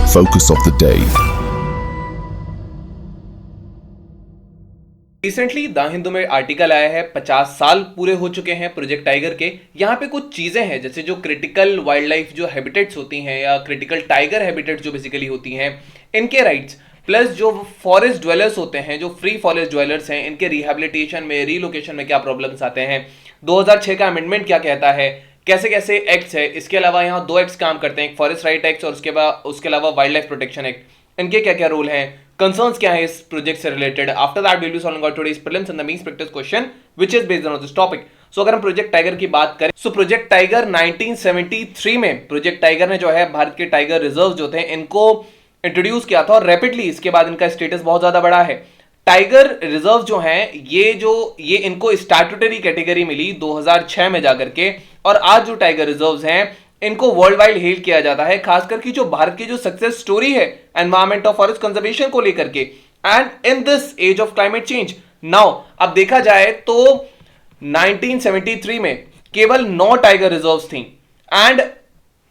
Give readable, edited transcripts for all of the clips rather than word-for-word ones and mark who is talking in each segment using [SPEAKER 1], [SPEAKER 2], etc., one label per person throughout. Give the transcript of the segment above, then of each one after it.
[SPEAKER 1] Focus of the day.
[SPEAKER 2] Recently the Hindu में article आया है 50 साल पूरे हो चुके हैं प्रोजेक्ट टाइगर के। यहाँ पे कुछ चीजें हैं जैसे जो क्रिटिकल वाइल्ड लाइफ जो हैबिटेट्स होती हैं या क्रिटिकल टाइगर हैबिटेट्स जो बेसिकली होती हैं इनके राइट्स, प्लस जो फॉरेस्ट ड्वेलर्स होते हैं जो फ्री फॉरेस्ट ड्वेलर्स हैं इनके रिहेबिलिटेशन में रीलोकेशन में क्या प्रॉब्लम्स आते हैं, 2006 का अमेंडमेंट क्या कहता है, कैसे कैसे एक्ट्स है। इसके अलावा यहाँ दो एक्ट्स काम करते हैं, एक फॉरेस्ट राइट एक्ट और उसके अलावा वाइल्ड लाइफ प्रोटेक्शन एक्ट, इनके क्या क्या रूल हैं, कंसर्न्स क्या है इस प्रोजेक्ट से related. After that we will be solving out today's prelims and the mains practice question which is based on this topic. So अगर हम प्रोजेक्ट टाइगर की बात करें, सो प्रोजेक्ट टाइगर 1973 में प्रोजेक्ट टाइगर ने जो है भारत के टाइगर रिजर्व जो थे इनको इंट्रोड्यूस किया था और रैपिडली इसके बाद इनका स्टेटस बहुत ज्यादा बढ़ा है। टाइगर रिजर्व जो हैं ये इनको स्टैट्यूटरी कैटेगरी मिली 2006 में जाकर के, और आज जो टाइगर रिजर्व्स हैं इनको वर्ल्ड वाइड हेल किया जाता है, खासकर की जो भारत की जो सक्सेस स्टोरी है एनवायरमेंट ऑफ फॉरेस्ट कंजर्वेशन को लेकर के and in this age of climate change. Now अब देखा जाए तो 1973 में केवल 9 टाइगर रिजर्व्स थी एंड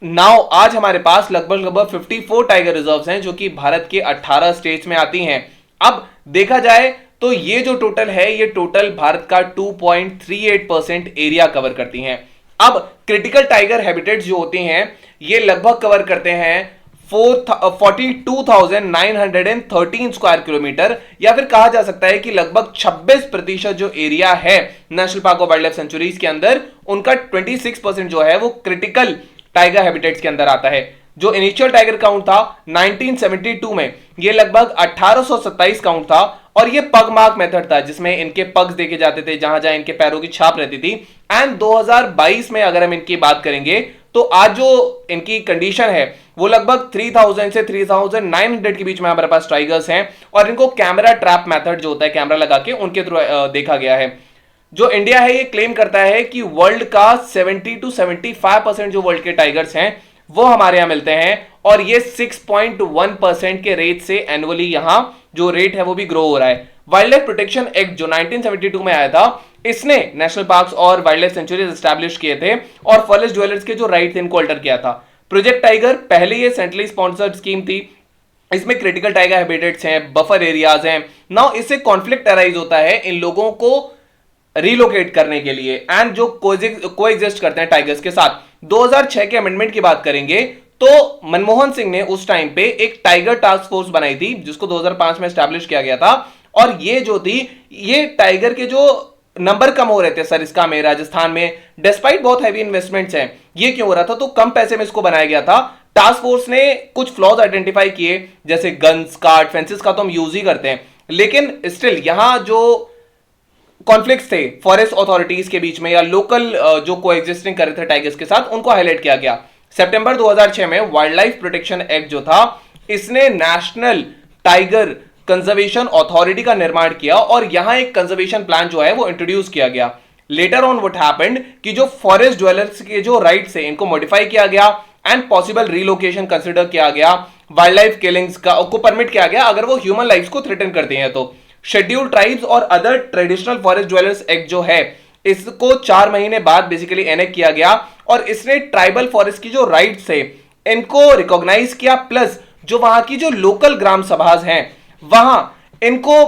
[SPEAKER 2] नाउ आज हमारे पास लगभग 54 टाइगर रिजर्व्स हैं जो कि भारत के 18 स्टेट्स में आती हैं। अब देखा जाए तो ये जो टोटल है ये टोटल भारत का 2.38% एरिया कवर करती हैं। अब क्रिटिकल टाइगर हैबिटेट्स जो होते हैं ये लगभग कवर करते हैं 42,913 स्क्वायर किलोमीटर, या फिर कहा जा सकता है कि लगभग 26% जो एरिया है नेशनल पार्क और वाइल्ड लाइफ सेंचुरीज के अंदर उनका 26% जो है वो क्रिटिकल टाइगर हैबिटेट्स के अंदर आता है। जो इनिशियल टाइगर काउंट था 1972 में ये लगभग 1827 काउंट था और ये पग मार्क मेथड था जिसमें इनके पग्स देखे जाते थे जहां जहां इनके पैरों की छाप रहती थी। एंड 2022 में अगर हम इनकी बात करेंगे तो आज जो इनकी कंडीशन है वो लगभग 3000 से 3900 के बीच में हमारे पास टाइगर्स हैं और इनको कैमरा ट्रैप मेथड जो होता है कैमरा लगा के उनके थ्रू देखा गया है। जो इंडिया है ये क्लेम करता है कि वर्ल्ड का 70 to 75% जो वर्ल्ड के टाइगर्स हैं वो हमारे यहां मिलते हैं और ये 6.1% के रेट से एनुअली यहां जो रेट है वो भी ग्रो हो रहा है। वाइल्ड लाइफ प्रोटेक्शन एक्ट जो 1972 में आया था इसने नेशनल पार्क्स और वाइल्ड लाइफ सेंचुरीज एस्टैब्लिश किए थे और फॉरेस्ट ड्वेलर्स के जो राइट थे इनको अल्टर किया था। प्रोजेक्ट टाइगर पहले ये सेंट्रली स्पॉन्सर्ड स्कीम थी, इसमें क्रिटिकल टाइगर हैबिटेट्स हैं, बफर एरियाज हैं। नाउ इससे कॉन्फ्लिक्ट अराइज होता है इन लोगों को रिलोकेट करने के लिए एंड जो कोएग्जिस्ट करते हैं टाइगर्स के साथ। 2006 के अमेंडमेंट की बात करेंगे तो मनमोहन सिंह ने उस टाइम पे एक टाइगर टास्क फोर्स बनाई थी जिसको 2005 में एस्टैब्लिश किया गया था और ये जो थी ये टाइगर के जो नंबर कम हो रहे थे सरिस्का में राजस्थान में, डिस्पाइट बहुत हैवी इन्वेस्टमेंट्स हैं, ये क्यों हो रहा था तो कम पैसे में इसको बनाया गया था। टास्क फोर्स ने कुछ फ्लॉज आइडेंटिफाई किए जैसे गन्स, कार्ड, फेंसेस का तो हम यूज ही करते हैं, लेकिन स्टिल यहां जो कॉन्फ्लिक्ट्स थे फॉरेस्ट अथॉरिटीज के बीच में या लोकल जो कोएग्जिस्टिंग कर रहे थे टाइगर्स के साथ उनको हाईलाइट किया गया। सितंबर 2006 में वाइल्ड लाइफ प्रोटेक्शन एक्ट जो था इसने नेशनल टाइगर कंजर्वेशन अथॉरिटी का निर्माण किया और यहां एक कंजर्वेशन प्लान जो है वो इंट्रोड्यूस किया गया। लेटर ऑन व्हाट हैपेंड कि जो फॉरेस्ट ड्वेलर्स के जो राइट्स है इनको मॉडिफाई किया गया एंड पॉसिबल रिलोकेशन कंसिडर किया गया, वाइल्ड लाइफ किलिंग्स को परमिट किया गया अगर वो ह्यूमन लाइफ को थ्रेटन करते हैं। तो शेड्यूल्ड ट्राइब्स और other traditional forest dwellers act जो है इसको 4 महीने बाद बेसिकली एनेक्ट किया गया और इसने ट्राइबल फॉरेस्ट की जो राइट्स है इनको रिकॉग्नाइज किया, प्लस जो वहां की जो लोकल ग्राम सभाज हैं वहां इनको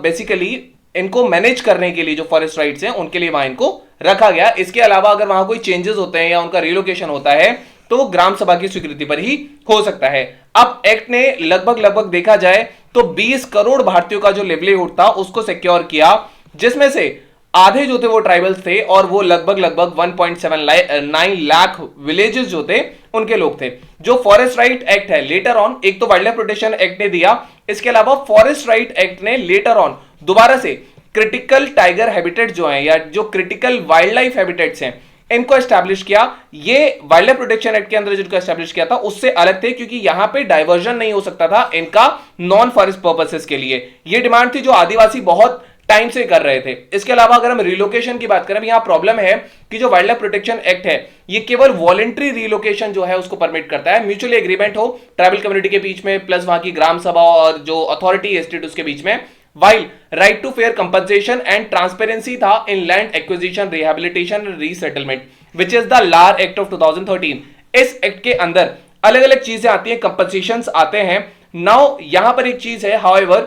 [SPEAKER 2] बेसिकली इनको मैनेज करने के लिए जो फॉरेस्ट राइट्स हैं उनके लिए वहां इनको रखा गया। इसके अलावा अगर वहां कोई चेंजेस होते हैं या उनका रिलोकेशन होता है तो वो ग्राम सभा की स्वीकृति पर ही हो सकता है। अब एक्ट ने लगभग देखा जाए तो 20 करोड़ भारतीयों का जो लिवलीहुड था उसको सिक्योर किया, जिसमें से आधे जो थे वो ट्राइबल्स थे और वो लगभग 1.79 लाख विलेजेस जो थे उनके लोग थे। जो फॉरेस्ट राइट एक्ट है लेटर ऑन, एक तो वाइल्ड लाइफ प्रोटेक्शन एक्ट ने दिया, इसके अलावा फॉरेस्ट राइट एक्ट ने लेटर ऑन दोबारा से क्रिटिकल टाइगर हैबिटेट जो है या जो क्रिटिकल वाइल्ड लाइफ हैबिटेट्स हैं इनको एस्टैब्लिश किया। ये वाइल्ड लाइफ प्रोटेक्शन एक्ट के अंदर जिनको एस्टैब्लिश किया था उससे अलग थे क्योंकि यहां पे डाइवर्जन नहीं हो सकता था इनका नॉन फॉरेस्ट पर्पसेस के लिए। ये डिमांड थी जो आदिवासी बहुत टाइम से कर रहे थे। इसके अलावा अगर हम रिलोकेशन की बात करें, यहां प्रॉब्लम है कि जो वाइल्ड लाइफ प्रोटेक्शन एक्ट है ये केवल वॉलंटरी रिलोकेशन जो है उसको परमिट करता है, म्यूचुअली एग्रीमेंट हो ट्राइबल कम्युनिटी के बीच में प्लस वहां की ग्राम सभा और जो अथॉरिटी है स्टेट उसके बीच में। While right to fair compensation and transparency था in land acquisition, rehabilitation and resettlement which is the LARR act of 2013। इस एक्ट के अंदर अलग अलग चीजें आती हैं, कंपनसेशंस आते हैं। नाउ यहां पर एक चीज है, हाउएवर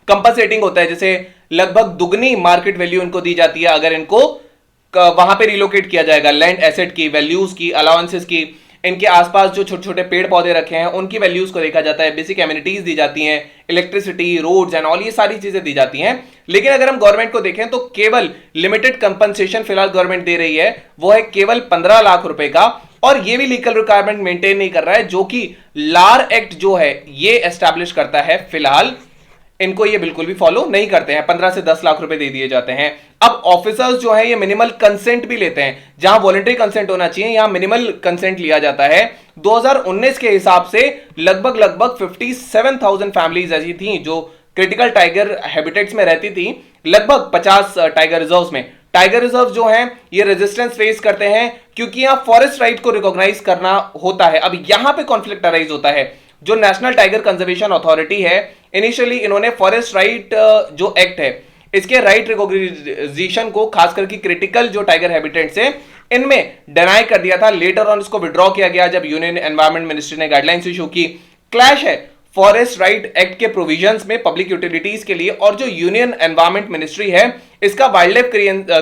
[SPEAKER 2] कंपनसेटिंग होता है, जैसे लगभग दुगनी मार्केट वैल्यू इनको दी जाती है अगर इनको वहां पे रिलोकेट किया जाएगा, लैंड एसेट की वैल्यूज की, अलाउंसेस की, इनके आसपास जो छोटे छोटे पेड़ पौधे रखे हैं उनकी वैल्यूज को देखा जाता है, बेसिक एमिनिटीज दी जाती हैं, इलेक्ट्रिसिटी, रोड्स एंड ऑल, ये सारी चीजें दी जाती हैं। लेकिन अगर हम गवर्नमेंट को देखें तो केवल लिमिटेड कंपनसेशन फिलहाल गवर्नमेंट दे रही है, वो है केवल 15 लाख रुपए का, और ये भी लीगल रिक्वायरमेंट मेंटेन नहीं कर रहा है, जो कि लार एक्ट जो है ये एस्टैब्लिश करता है। फिलहाल इनको ये बिल्कुल भी फॉलो नहीं करते हैं, 15 से 10 लाख रुपए दे दिए जाते हैं। अब ऑफिसर्स जो है ये मिनिमल कंसेंट भी लेते हैं, जहां वॉलंटरी कंसेंट होना चाहिए यहां मिनिमल कंसेंट लिया जाता है। 2019 के हिसाब से लगभग 57,000 फैमिलीज ऐसी थी जो क्रिटिकल टाइगर हैबिटेट्स में रहती थी। लगभग 50 टाइगर रिजर्व्स में, टाइगर रिजर्व जो हैं ये रेजिस्टेंस फेस करते हैं क्योंकि यहां फॉरेस्ट राइट को रिकॉग्नाइज करना होता है। अब यहां पे कॉन्फ्लिक्ट अराइज होता है। जो नेशनल टाइगर कंजर्वेशन अथॉरिटी है, इनिशियली इन्होंने फॉरेस्ट राइट जो एक्ट है इसके राइट रिकॉग्नाइजेशन को खास करके क्रिटिकल जो टाइगर हैबिटेट्स है इनमें डिनाई कर दिया था। लेटर ऑन इसको विड्रॉ किया गया जब यूनियन एनवायरमेंट मिनिस्ट्री ने गाइडलाइंस इशू की। क्लैश है फॉरेस्ट राइट एक्ट के प्रोविजंस में पब्लिक यूटिलिटीज के लिए और जो यूनियन एनवायरमेंट मिनिस्ट्री है इसका वाइल्ड लाइफ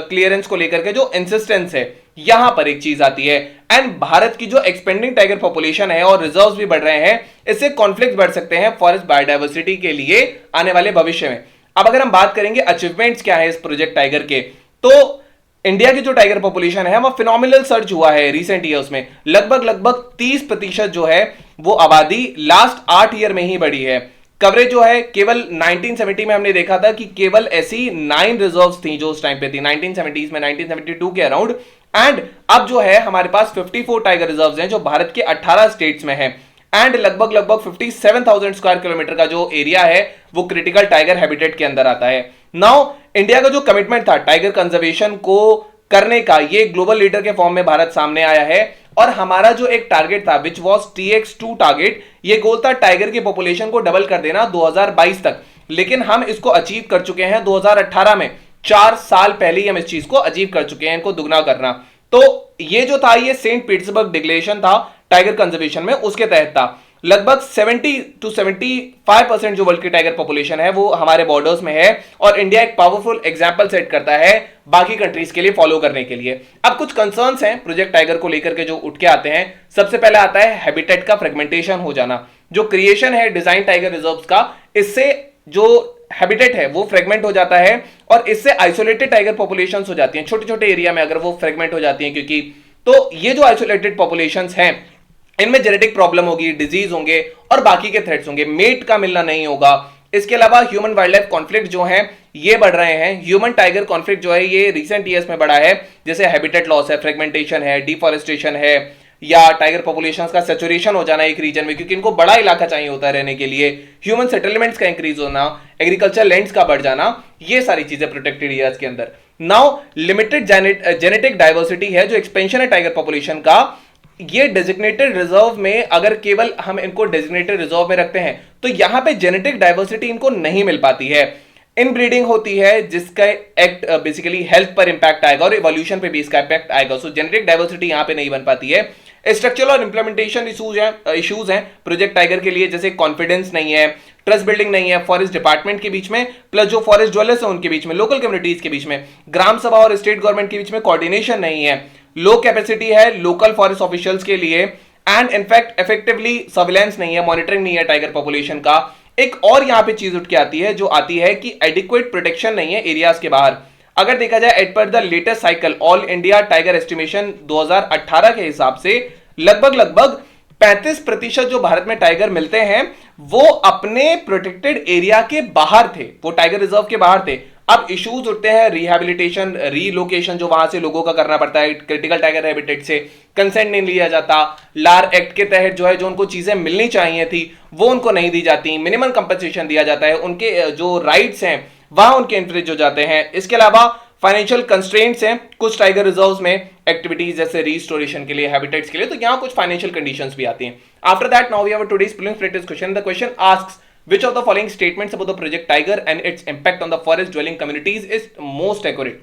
[SPEAKER 2] क्लियरेंस को लेकर के जो इंसिस्टेंस है, यहां पर एक चीज आती है। एंड भारत की जो एक्सपेंडिंग टाइगर पॉपुलेशन है और रिजर्व्स भी बढ़ रहे हैं, इससे कॉन्फ्लिक्ट बढ़ सकते हैं फॉरेस्ट बायोडायवर्सिटी के लिए आने वाले भविष्य में। अब अगर हम बात करेंगे अचीवमेंट्स क्या है इस प्रोजेक्ट टाइगर के, तो इंडिया की जो टाइगर पॉपुलेशन है वह फिनोमिनल सर्च हुआ है रिसेंट ईयर्स में। लगभग 30% जो है वो आबादी लास्ट 8 ईयर में ही बढ़ी है। कवरेज जो है केवल 1970 में हमने देखा था कि केवल ऐसी 9 रिजर्व्स थी जो उस टाइम पे थी 1970s में, 1972 के अराउंड। एंड अब जो है हमारे पास 54 टाइगर रिजर्व्स हैं जो भारत के 18 स्टेट्स में हैं। एंड लगभग 57,000 स्क्वायर किलोमीटर का जो एरिया है वो क्रिटिकल टाइगर हैबिटेट के अंदर आता है। नाउ इंडिया का जो कमिटमेंट था टाइगर कंजर्वेशन को करने का, ये ग्लोबल लीडर के फॉर्म में भारत सामने आया है। और हमारा जो एक टारगेट था विच वॉज TX2 टारगेट, ये गोल था टाइगर की पॉपुलेशन को डबल कर देना 2022 तक, लेकिन हम इसको अचीव कर चुके हैं 2018 में। 4 साल पहले ही हम इस चीज को अचीव कर चुके हैं, इनको दुगना करना। तो ये जो था ये सेंट पीटर्सबर्ग डिक्लेरेशन था टाइगर कंजर्वेशन में, उसके तहत था। लगभग 70 to 75% जो वर्ल्ड की टाइगर पॉपुलेशन है वो हमारे बॉर्डर्स में है, और इंडिया एक पावरफुल एग्जांपल सेट करता है बाकी कंट्रीज के लिए फॉलो करने के लिए। अब कुछ कंसर्न्स हैं प्रोजेक्ट टाइगर को लेकर के जो उठ के आते हैं। सबसे पहले आता है हैबिटेट का फ्रेगमेंटेशन हो जाना। जो क्रिएशन है डिजाइन टाइगर रिजर्व्स का, इससे जो हैबिटेट है वो फ्रेगमेंट हो जाता है और इससे आइसोलेटेड टाइगर पॉपुलेशंस हो जाती हैं छोटे छोटे एरिया में अगर वो फ्रेगमेंट हो जाती हैं, क्योंकि तो ये जो आइसोलेटेड पॉपुलेशंस हैं इनमें जेनेटिक प्रॉब्लम होगी, डिजीज होंगे और बाकी के थ्रेट्स होंगे, मेट का मिलना नहीं होगा। इसके अलावा ह्यूमन वाइल्ड लाइफ कॉन्फ्लिक्ट जो है ये बढ़ रहे हैं। ह्यूमन टाइगर कॉन्फ्लिक्ट जो है ये रिसेंट ईयर्स में बढ़ा है, जैसे हैबिटेट लॉस है, फ्रेगमेंटेशन है, डिफॉरेस्टेशन है, या टाइगर पॉपुलेशंस का सैचुरेशन हो जाना एक रीजन में, क्योंकि इनको बड़ा इलाका चाहिए होता है रहने के लिए, ह्यूमन सेटलमेंट्स का इंक्रीज होना, एग्रीकल्चर लैंड्स का बढ़ जाना, ये सारी चीजें प्रोटेक्टेड एरियाज के अंदर। नाउ लिमिटेड जेनेटिक डाइवर्सिटी है, जो एक्सपेंशन है टाइगर पॉपुलेशन का, ये डेजिग्नेटेड रिजर्व में अगर केवल हम इनको डेजिग्नेटेड रिजर्व में रखते हैं तो यहां पे जेनेटिक डाइवर्सिटी इनको नहीं मिल पाती है। इनब्रीडिंग होती है जिसका एक्ट बेसिकली हेल्थ पर इंपैक्ट आएगा और इवोल्यूशन पे भी इसका इंपैक्ट आएगा। सो जेनेटिक डाइवर्सिटी यहां पे नहीं बन पाती है। स्ट्रक्चरल और इंप्लीमेंटेशन इश्यूज हैं प्रोजेक्ट टाइगर के लिए, जैसे कॉन्फिडेंस नहीं है, ट्रस्ट बिल्डिंग नहीं है फॉरेस्ट डिपार्टमेंट के बीच में, प्लस जो फॉरेस्ट ड्वेलर्स हैं उनके बीच में, लोकल कम्युनिटीज के बीच में, ग्राम सभा और स्टेट गवर्नमेंट के बीच में कोऑर्डिनेशन नहीं है, लो कैपेसिटी है लोकल फॉरेस्ट ऑफिशियल्स के लिए, एंड इनफैक्ट इफेक्टिवली सर्विलेंस नहीं है, मॉनिटरिंग नहीं है टाइगर पॉपुलेशन का। एक और यहां पे चीज उठ के आती है जो आती है कि एडिक्वेट प्रोटेक्शन नहीं है एरियाज के बाहर। अगर देखा जाए एट पर the latest cycle all India tiger estimation 2018 के हिसाब से लगभग 35% जो भारत में टाइगर मिलते हैं वो अपने प्रोटेक्टेड एरिया के बाहर थे, वो टाइगर रिजर्व के बाहर थे। अब इश्यूज उठते हैं रिहैबिलिटेशन, रीलोकेशन जो वहां से लोगों का करना पड़ता है, क्रिटिकल टाइगर हैबिटेट से कंसेंट नहीं लिया जाता, लार एक्ट के तहत जो है जो उनको चीजें मिलनी चाहिए थी वो उनको नहीं दी जाती, मिनिमम कंपनसेशन दिया जाता है, उनके जो राइट्स हैं वहां उनके इंफ्रिज हो जाते हैं। इसके अलावा फाइनेंशियल कंस्ट्रेंट्स हैं कुछ टाइगर रिजर्व्स में एक्टिविटीज जैसे रिस्टोरेशन के लिए, हैबिटेट्स के लिए, तो यहां कुछ फाइनेंशियल कंडीशंस भी आती हैं। After that now we have today's prelims practice question. The question asks which of the following statements about the project tiger and its impact on the forest dwelling communities is most accurate?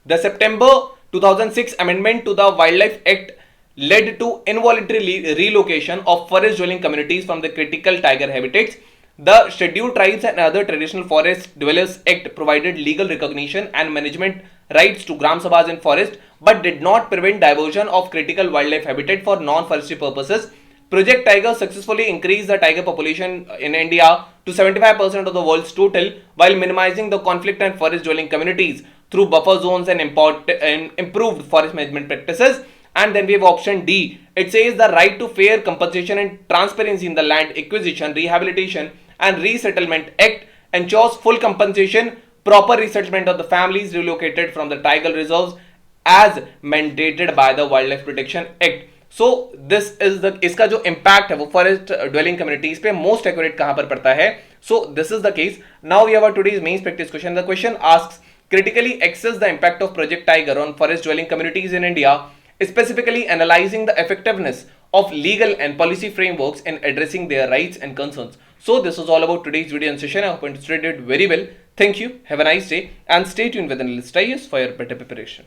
[SPEAKER 2] The September 2006 amendment to the Wildlife Act led to involuntary relocation of forest dwelling communities from the critical tiger habitats. The Scheduled Tribes and other traditional forest dwellers act provided legal recognition and management rights to Gram Sabhas in forest, but did not prevent diversion of critical wildlife habitat for non-forestry purposes. Project Tiger successfully increased the tiger population in India to 75% of the world's total, while minimizing the conflict and forest dwelling communities through buffer zones and improved forest management practices. And then we have option D. It says the right to fair compensation and transparency in the Land Acquisition, Rehabilitation and Resettlement Act ensures full compensation, proper resettlement of the families relocated from the tiger reserves as mandated by the Wildlife Protection Act. So this is the इसका जो impact है वो forest dwelling communities पे most accurate कहाँ पर पड़ता है. So this is the case. Now we have our today's main practice question. The question asks, critically assess the impact of Project Tiger on forest dwelling communities in India, specifically analyzing the effectiveness of legal and policy frameworks in addressing their rights and concerns. So this was all about today's video and session. I hope you understood it very well. Thank you. Have a nice day and stay tuned with Analyst IAS for your better preparation.